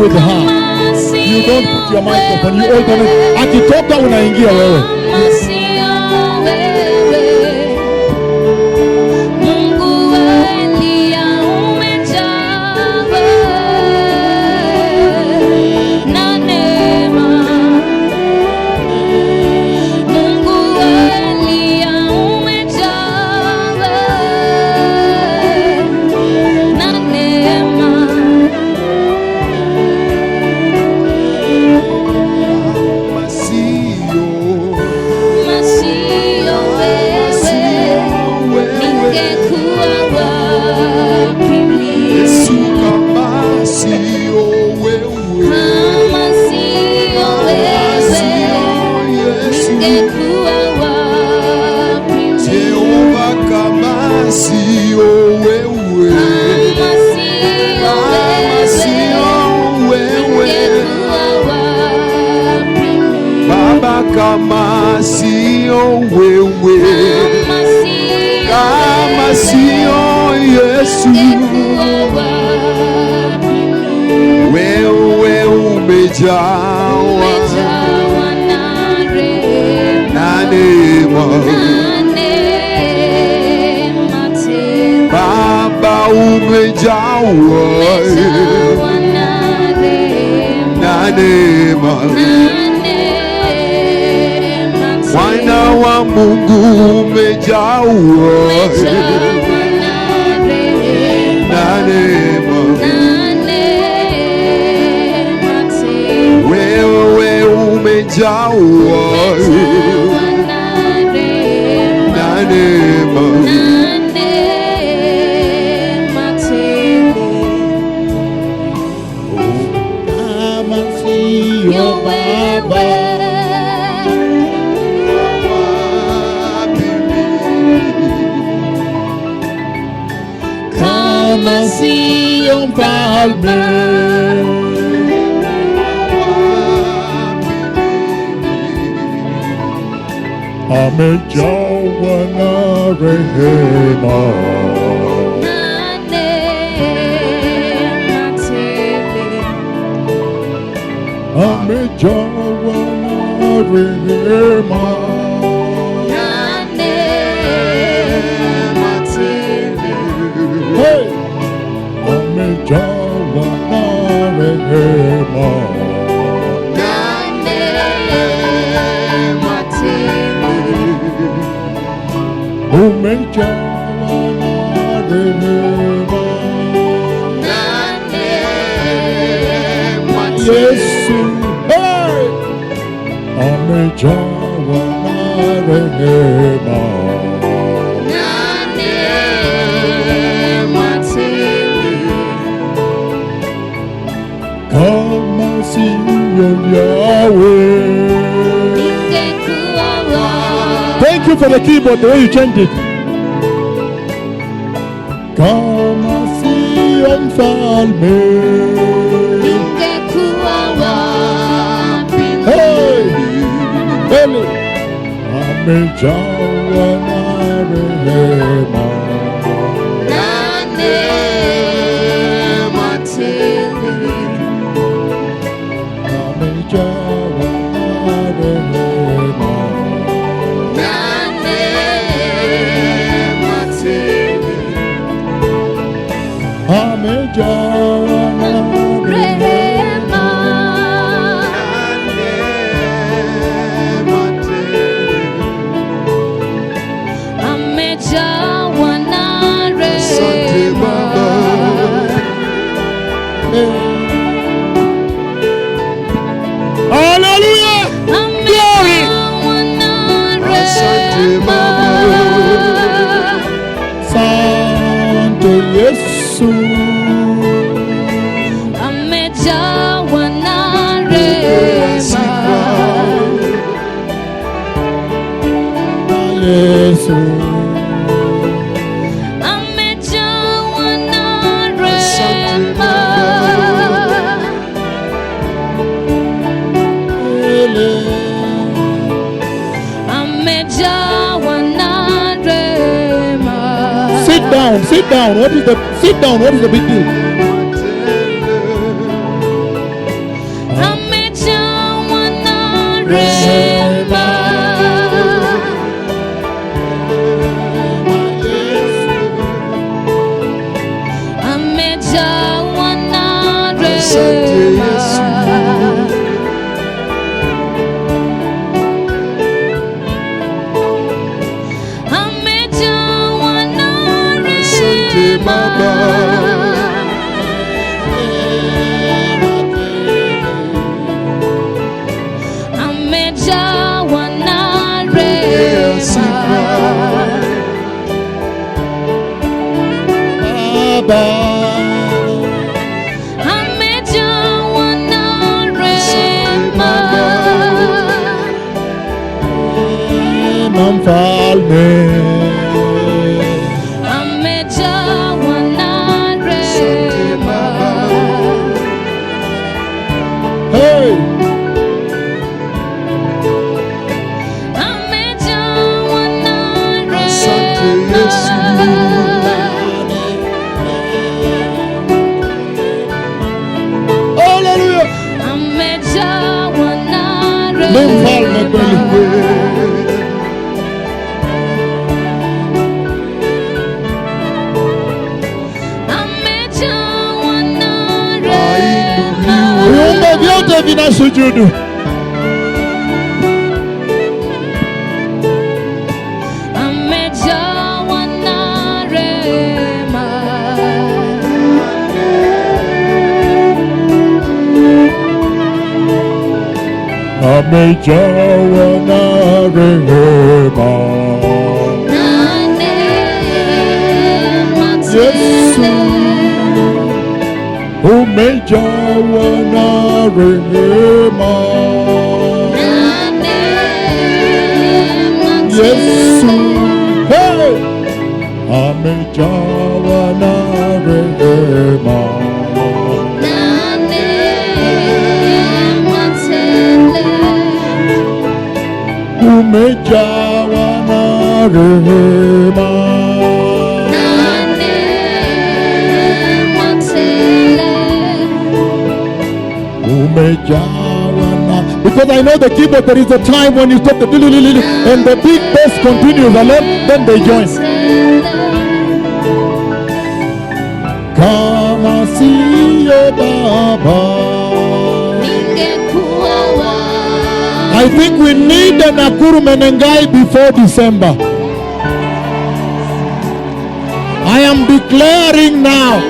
with her. You don't put your microphone, you alternate. Akitoka unaingia wewe. Kama sio wewe, kama sio Yesu, wewe umejawa na neema, Baba umejawa na neema, Mwana wa Mungu umejawa na neema, wewe umejawa na neema. Kama sio Baba, kama sio Mfalme, amejawa na rehema, amejawa na rehema, hey! Amejawa na rehema, umejawa na rehema, Yesu, hey! Amejawa na rehema, kama sio Yahweh. Thank you for the keyboard, the way you changed it. Kama sio Mfalme, hey! Ele amejawa na rehema, amejawa na rehema, amejawa na rehema, amejawa na rehema. Hallelujah! Glory! Asante Baba, Santo Yesu, amejawa na rehema, Yesu, amejawa na rehema, amejawa na rehema. sit down, sit down. What is the big deal? rehema. Amejawa na rehema. Amejawa na rehema. Amejawa na rehema. Amejawa na rehema. Mfalme Amejawa na rehema. hey, Amejawa na haleluya, Amejawa na ni mfalme kweli. Amejawa na rehema. Viumbe vyote vinasujudu. Amejawa na rehema. Amejawa na rehema. Na neema Yesu. tele. Umejawa na rehema. Na neema Yesu. tele. Hey! Amejawa na rehema. Na neema tele. Umejawa na rehema. Na neema tele. Umejawa na. Because I know the keyboard, there is a time when you stop the and the big bass continues alone, then they join. Kama siyo Baba. Ningekuwa wapi? I think we need a Nakuru Menengai before December. I am declaring now.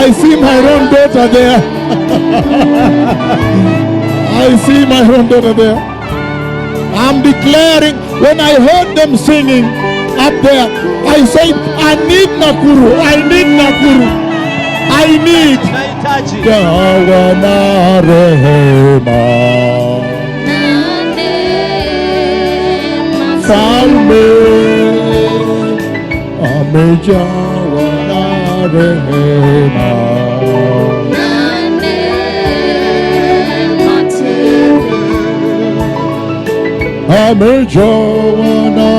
I see my own daughter there. I see my own daughter there. I'm declaring, when I heard them singing up there, I said, I need Nakuru. I need Nakuru. I need Jawa na rehema. Na neema Falme amejawa na rehema. na neema tele. Amejawa na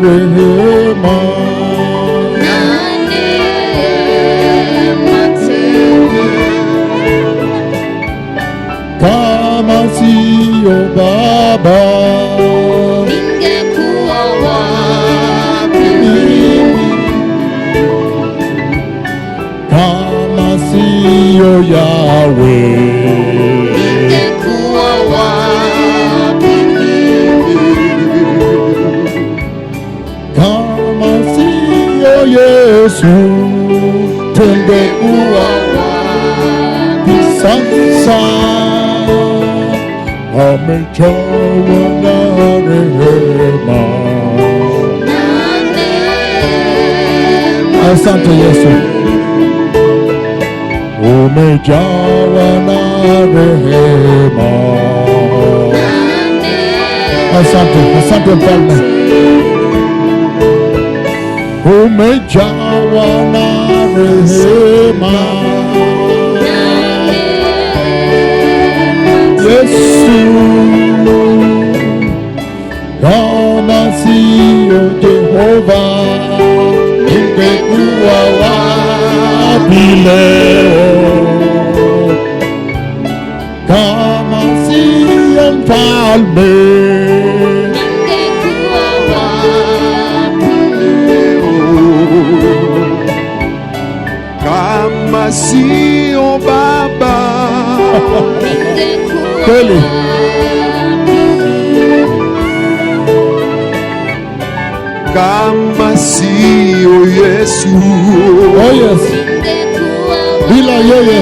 rehema. Na neema tele. Kama siyo Baba, Ningekuwa wapi? kama siyo Yahweh, Ningekuwa wapi mimi? kama siyo Yesu, tungekuwa Wapi sasa. Amejawa na rehema. na neema. Asante Yesu, umejawa na rehema. Asante, asante mfalme, umejawa na rehema. Yesu, kama siyo Jehova, ningekuwa wapi leo? Kama siyo mfalme, sio Baba, Kweli. kama sio Yesu, Oh yes. Bila yeye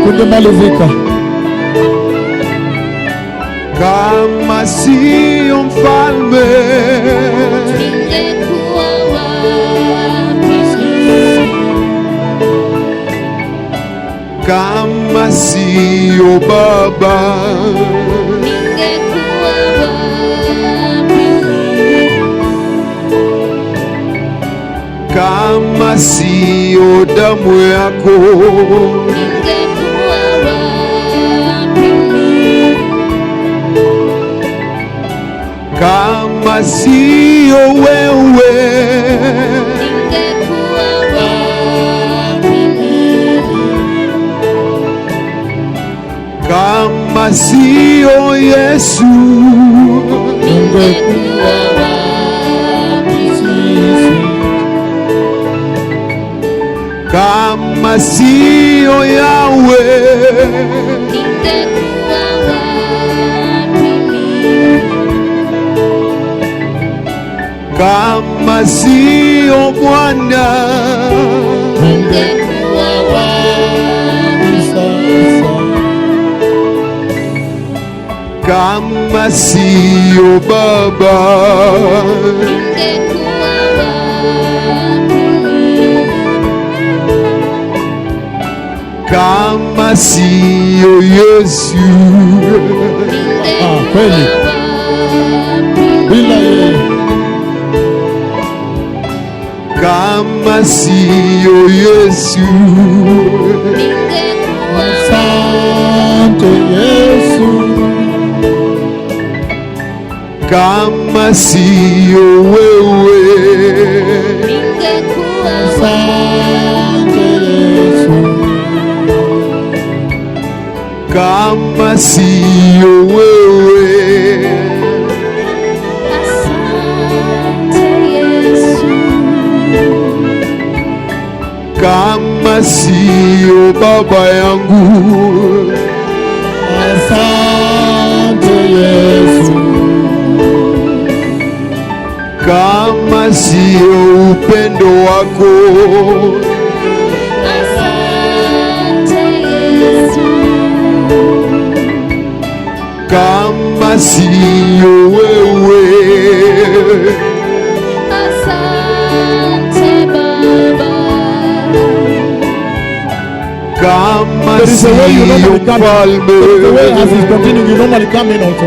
kungemalizika. kama sio mfalme, kama sio Baba, kama sio damu yako, kama sio wewe, kama sio Yesu, kama sio Yahweh, kama sio Bwana, kama sio Baba, kama sio Yesu, Kweli. Bila yeye. kama sio Yesu, Asante Yesu. kama sio wewe, Asante Yesu. kama sio wewe, kama sio baba yangu, Asante Yesu. kama sio upendo wako, kama sio wewe, kama There is a way you sio normally come in. There is a way as he's continuing, you normally come in also.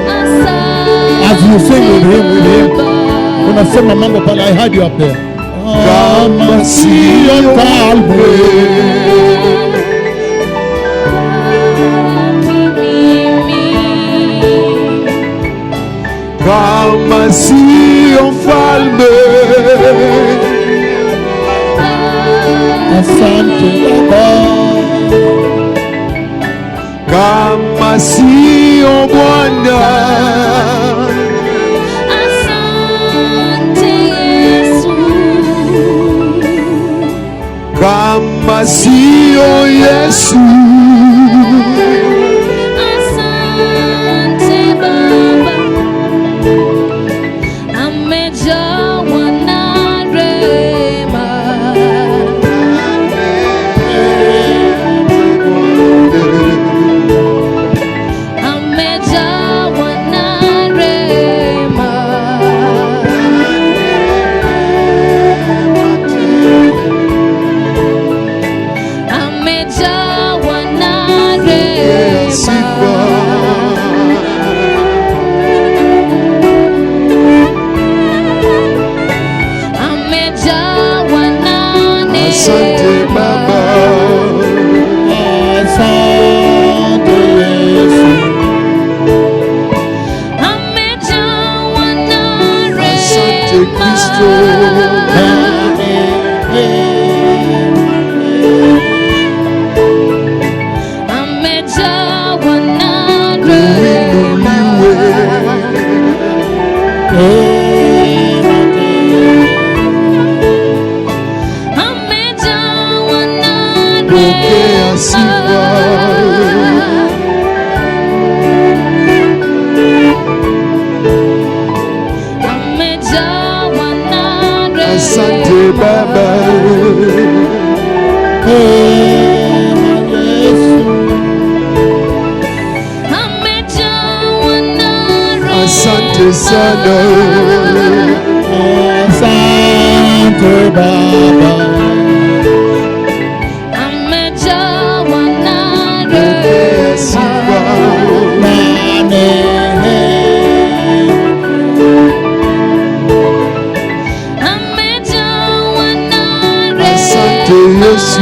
As you sing with him. Unasema mambo pale, I heard you up there. kama sio Mfalme. kama sio mfalme, Asante Baba. kama sio Bwana, kama sio Yesu, asante Baba, Asante Yesu. asante Kristo, sifa. amejawa na rehema. Asante Baba, Amejawa na rehema. asante sana. Asante Baba, Amejawa na Pokea sifa. rehema. Amejawa na Asante Yesu,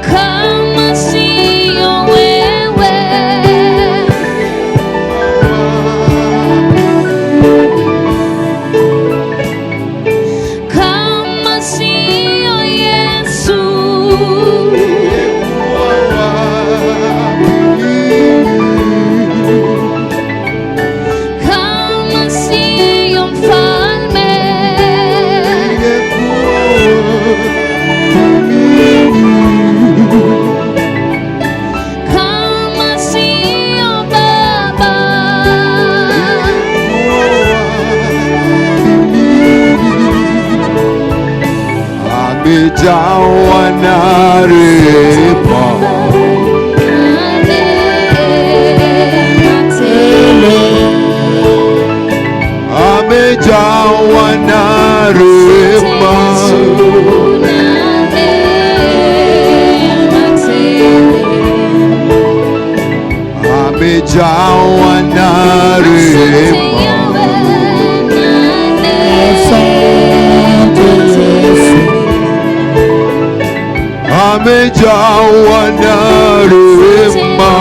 kama siyo wewe, kama siyo Yesu, kama siyo mfalme, kama siyo Baba, amejawa na rehema. Amejawa na rehema. Amejawa na rehema. Asante Yesu, Amejawa na rehema.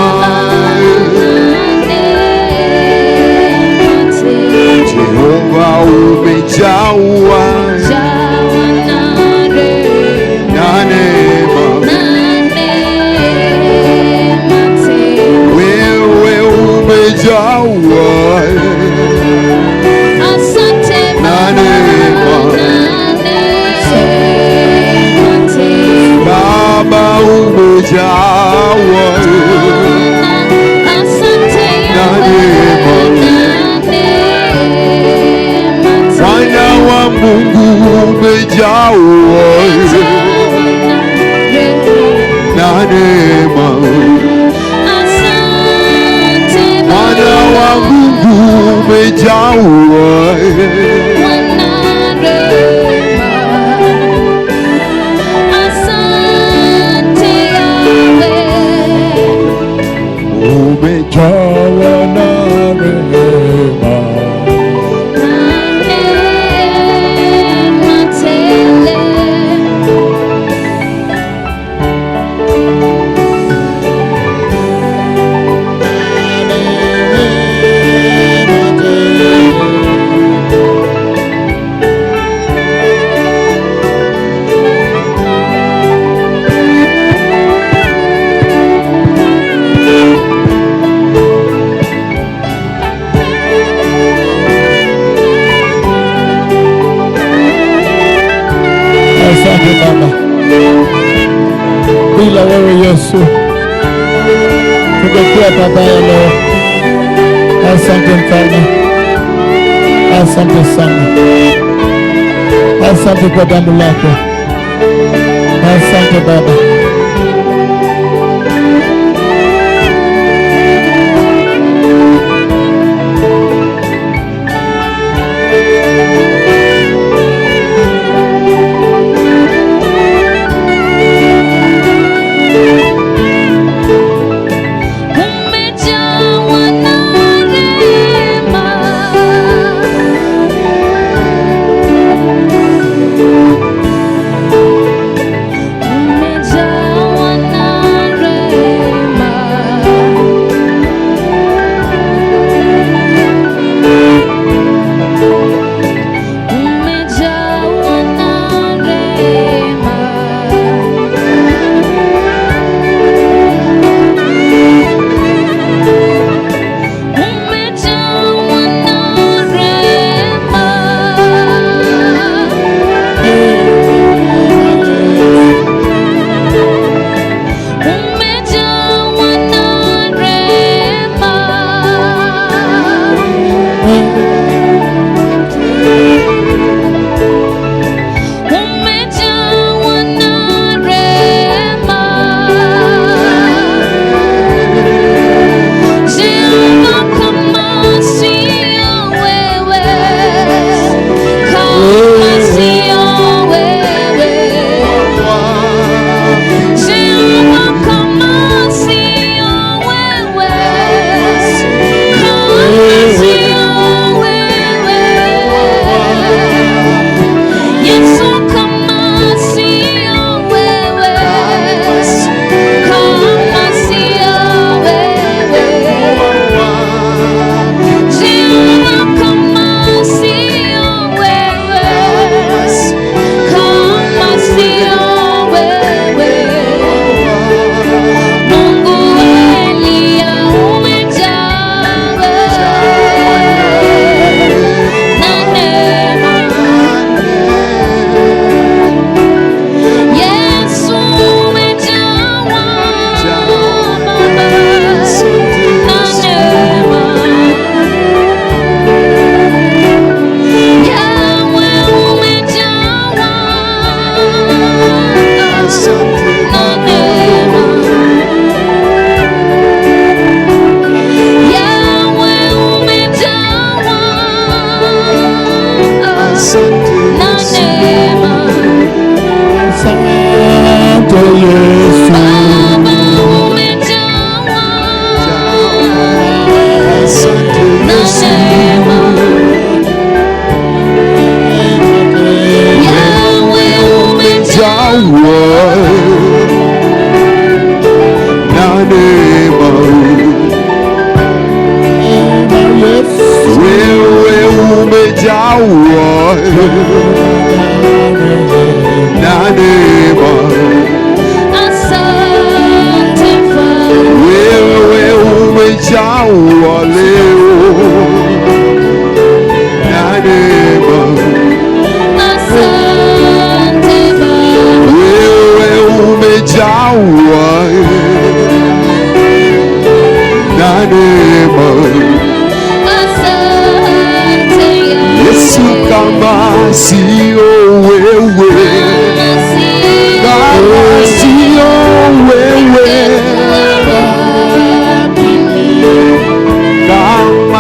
Jehova umejawa na neema. Wewe umejawa na neema. Baba umejawa na neema. Mwana wa Mungu umejawa na neema. Mwana wa Mungu umejawa umejawa na rehema. Asante Baba, bila wewe Yesu tungekuwa pabaya leo. Asante Mfalme, asante sana, asante kwa damu lako, asante Baba. Umejawa na rehema. Umejawa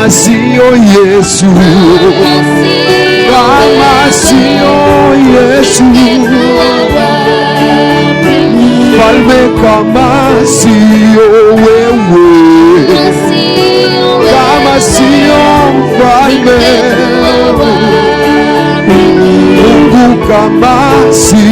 kama sio Yesu, kama sio Yesu, Mfalme kama sio wewe, kama sio Mfalme, Mungu kama sio